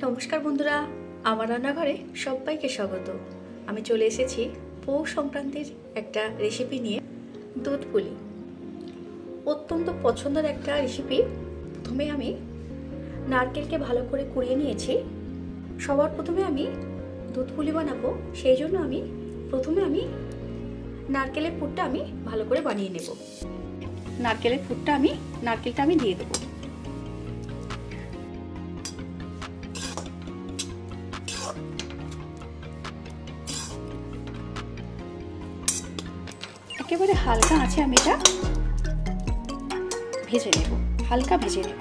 নমস্কার বন্ধুরা, আমার রান্নাঘরে সবাইকে স্বাগত। আমি চলে এসেছি পৌষ সংক্রান্তির একটা রেসিপি নিয়ে। দুধ পুলি অত্যন্ত পছন্দের একটা রেসিপি। প্রথমে আমি নারকেলকে ভালো করে কুড়িয়ে নিয়েছি। সবার প্রথমে আমি দুধ পুলি বানাবো, সেই জন্য প্রথমে আমি নারকেলের পুরটা আমি ভালো করে বানিয়ে নেব। নারকেলটা আমি দিয়ে দেবো। একেবারে হালকা আছে, আমি এটা ভেজে নেব, হালকা ভেজে নেব।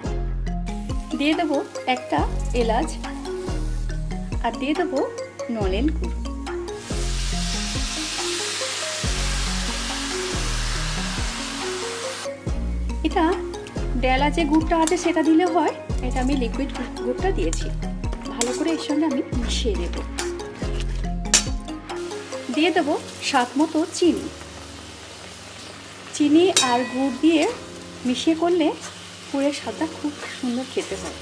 দিয়ে দেবো একটা এলাচ আর দিয়ে দেবো নলেন গুঁড়ো। এটা ডেলা যে গুড়টা আছে সেটা দিলে হয়, এটা আমি লিকুইড গুড়টা দিয়েছি। ভালো করে এর সঙ্গে আমি মিশিয়ে দেব। দিয়ে দেবো স্বাদ মতো চিনি আর গুড় দিয়ে মিশিয়ে করলে পুরের স্বাদটা খুব সুন্দর খেতে হয়।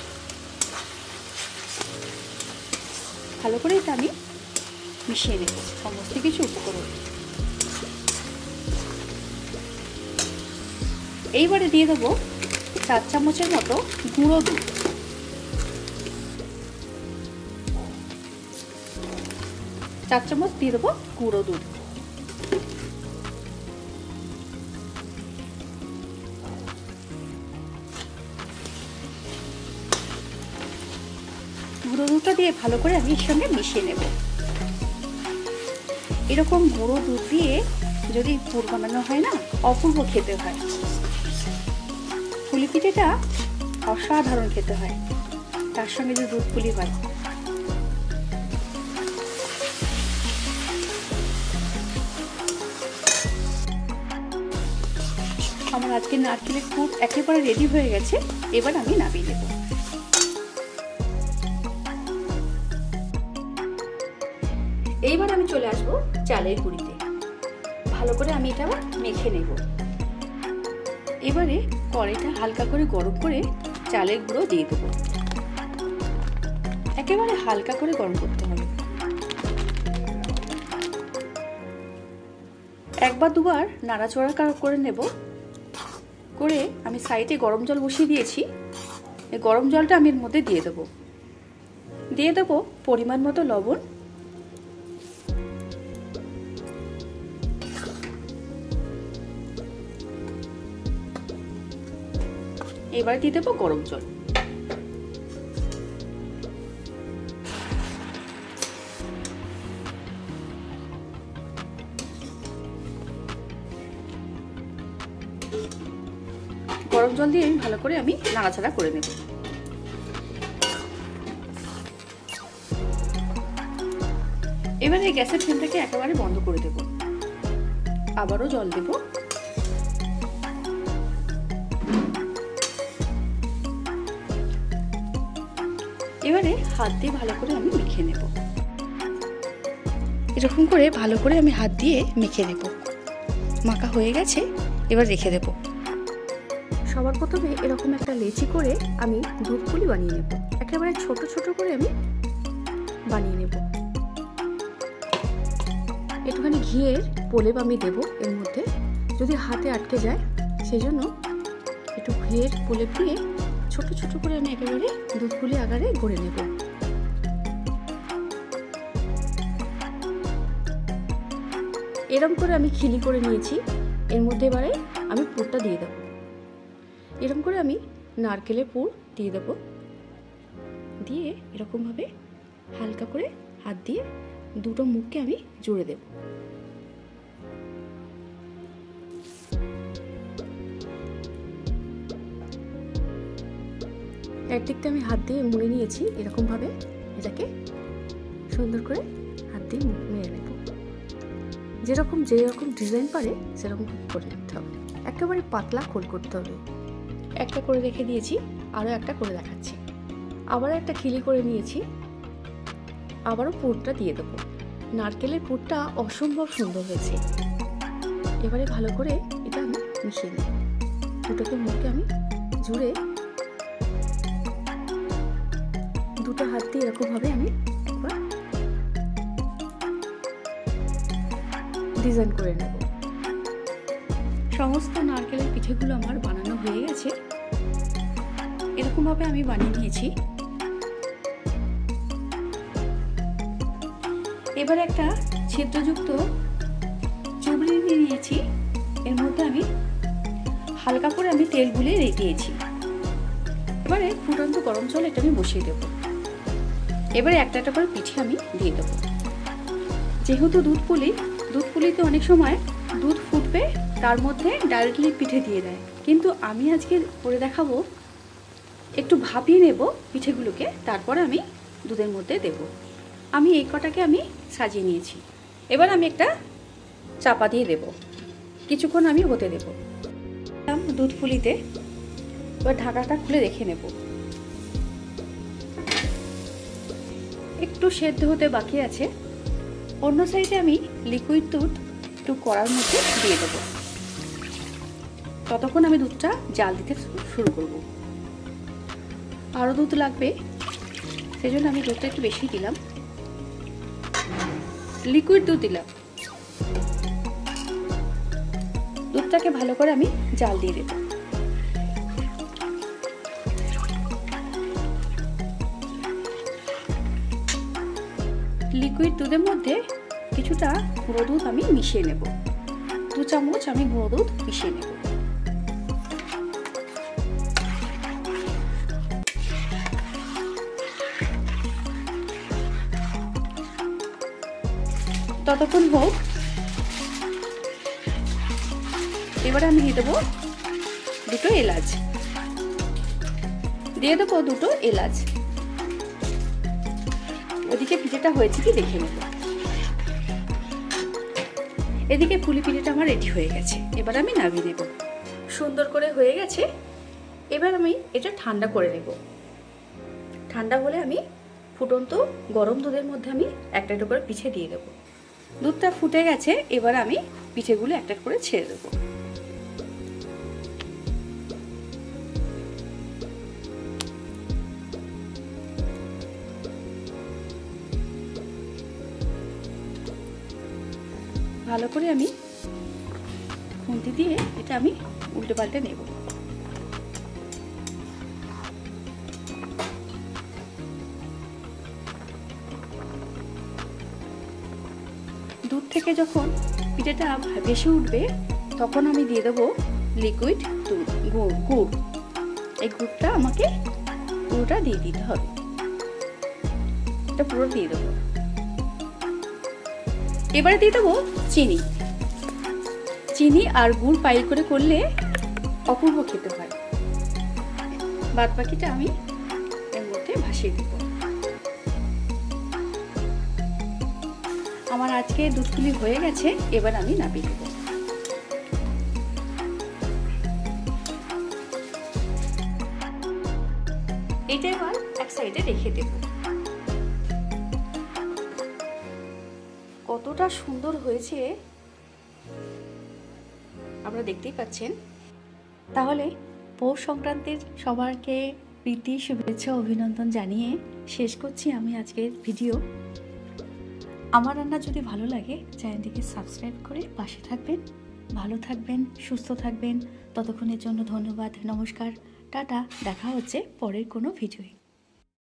ভালো করে এটা আমি মিশিয়ে নেব সমস্ত কিছু উপকরণ। এইবারে দিয়ে দেবো 4 চামচের মতো গুঁড়ো দুধ। চার চামচ দিয়ে দেবো গুঁড়ো দুধ। গুঁড়ো দুধটা দিয়ে ভালো করে আমি এর সঙ্গে মিশিয়ে নেব। এরকম গুঁড়ো দুধ দিয়ে যদি পুর বানানো হয় না, অপূর্ব খেতে হয়। পুলি পিঠেটা অসাধারণ খেতে হয়, তার সঙ্গে যদি দুধ পুলি হয়। আমার আজকে নারকেলের পুর একেবারে রেডি হয়ে গেছে। এবার আমি নামিয়ে নেব। এইবার আমি চলে আসবো চালের গুঁড়িতে। ভালো করে আমি এটা মেখে নেব। এবারে কড়াইটা হালকা করে গরম করে চালের গুঁড়ো দিয়ে দেবো। একেবারে হালকা করে গরম করতে হবে। একবার দুবার নাড়াচড়া করে নেব। করে আমি সাইডে গরম জল বসিয়ে দিয়েছি। এই গরম জলটা আমি এর মধ্যে দিয়ে দেবো। দিয়ে দেবো পরিমাণ মতো লবণ। এবার দিয়ে দেবো গরম জল। গরম জল দিয়ে ভালো করে আমি নাড়াচাড়া করে নেব। এবারে গ্যাসের ফ্লেমটাকে একেবারে বন্ধ করে দেব। আবারও জল দেব। এবারে হাত দিয়ে ভালো করে আমি মেখে নেব। এরকম করে ভালো করে আমি হাত দিয়ে মেখে নেব। মাখা হয়ে গেছে, এবার রেখে দেব। সবার প্রথমে এরকম একটা লেচি করে আমি দুধ পুলি বানিয়ে নেব। একেবারে ছোট ছোট করে আমি বানিয়ে নেব। একটুখানি ঘিয়ের প্রলেপ আমি দেব এর মধ্যে, যদি হাতে আটকে যায় সেই জন্য একটু ঘিয়ের প্রলেপ দিয়ে ছোট ছোট করে আমি একেবারে দুধ পুলি আকারে গড়ে নেব। এরকম করে আমি খিলি করে নিয়েছি। এর মধ্যে এবারে আমি পুরটা দিয়ে দেবো। এরকম করে আমি নারকেলের পুর দিয়ে দেবো। দিয়ে এরকমভাবে হালকা করে হাত দিয়ে দুটো মুখকে আমি জুড়ে দেব। একদিকটা আমি হাত দিয়ে মুড়ে নিয়েছি। এরকমভাবে এটাকে সুন্দর করে হাত দিয়ে মেরে নেব। যেরকম ডিজাইন পারে সেরকম করে নিতে হবে। একেবারে পাতলা খোল করতে হবে। একটা করে রেখে দিয়েছি, আরও একটা করে দেখাচ্ছি। আবার একটা খিলি করে নিয়েছি। আবারও পুরটা দিয়ে দেবো। নারকেলের পুরটা অসম্ভব সুন্দর হয়েছে। এবারে ভালো করে এটা আমি মিশিয়ে নেব। দুটোকে মুখে আমি জুড়ে দুটো হাত দিয়ে এরকমভাবে আমি একবার ডিজাইন করে নেব। সমস্ত নারকেলের পিঠেগুলো আমার বানানো হয়ে গেছে। এরকমভাবে আমি বানিয়ে নিয়েছি। এবার একটা ছিদ্রযুক্ত চুবড়ি নিয়ে নিয়েছি। এর মধ্যে আমি হালকা করে আমি তেল বুলিয়ে দিয়েছি। এবারে ফুটন্ত গরম জল এটা আমি বসিয়ে দেব। এবারে একটা একটা করে পিঠে আমি দিয়ে দেবো। যেহেতু দুধ পুলিতে অনেক সময় দুধ ফুটবে, তার মধ্যে ডাইরেক্টলি পিঠে দিয়ে দেয়, কিন্তু আমি আজকে করে দেখাবো একটু ভাপিয়ে নেব পিঠেগুলোকে, তারপরে আমি দুধের মধ্যে দেব। আমি এই কটাকে আমি সাজিয়ে নিয়েছি। এবার আমি একটা চাপা দিয়ে দেব, কিছুক্ষণ আমি হতে দেব দুধ পুলিতে। এবার ঢাকাটা খুলে রেখে নেব। একটু সেদ্ধ হতে বাকি আছে। অন্য সাইডে আমি লিকুইড দুধ একটু কড়ার মধ্যে দিয়ে দেবো। ততক্ষণ আমি দুধটা জাল দিতে শুরু করব। আরও দুধ লাগবে, সেই জন্য আমি দুধটা একটু বেশি দিলাম। লিকুইড দুধ দিলাম। দুধটাকে ভালো করে আমি জাল দিয়ে দেব। লিকুইড দুধের মধ্যে কিছুটা গুঁড়ো দুধ আমি মিশিয়ে নেব। 2 চামচ আমি গুঁড়ো দুধ মিশিয়ে নেব। ততক্ষণ হোক। এবারে আমি দিয়ে দেবো দুটো এলাচ, ওদিকে পিঠেটা হয়েছে কি দেখে নেব। এদিকে পুলি পিঠেটা আমার রেডি হয়ে গেছে। এবার আমি নামিয়ে নেব। সুন্দর করে হয়ে গেছে। এবার আমি এটা ঠান্ডা করে নেব। ঠান্ডা হলে আমি ফুটন্ত গরম দুধের মধ্যে আমি একটা একটা করে পিঠে দিয়ে দেবো। দুধটা ফুটে গেছে। এবার আমি পিঠেগুলো একটা করে ছেড়ে দেবো। ভালো করে আমি খুন্তি দিয়ে এটা আমি উল্টে পাল্টে নেব। দুধ থেকে যখন পিঠেটা বেশি উঠবে, তখন আমি দিয়ে দেবো লিকুইড গুড়। এই গুড়টা আমাকে পুরোটা দিয়ে দিতে হবে। এটা পুরো দিয়ে দেবো। এবারে দিয়ে দেবো চিনি আর গুড় পাইল করে করলে অপূর্ব খেতে হয়। বাদ বাকিটা আমি এর মধ্যে ভাসিয়ে দেব। আমার আজকে দুধ পুলি হয়ে গেছে। এবার আমি নামিয়ে দেব। এটা এবার এক সাইডে রেখে দেব। কতটা সুন্দর হয়েছে আপনারা দেখতেই পাচ্ছেন। তাহলে পৌষ সংক্রান্তির সবাইকে প্রীতি শুভেচ্ছা অভিনন্দন জানিয়ে শেষ করছি আমি আজকের ভিডিও। আমার রান্না যদি ভালো লাগে চ্যানেলটিকে সাবস্ক্রাইব করে পাশে থাকবেন। ভালো থাকবেন, সুস্থ থাকবেন। ততক্ষণের জন্য ধন্যবাদ, নমস্কার, টাটা। দেখা হচ্ছে পরের কোনো ভিডিওয়ে।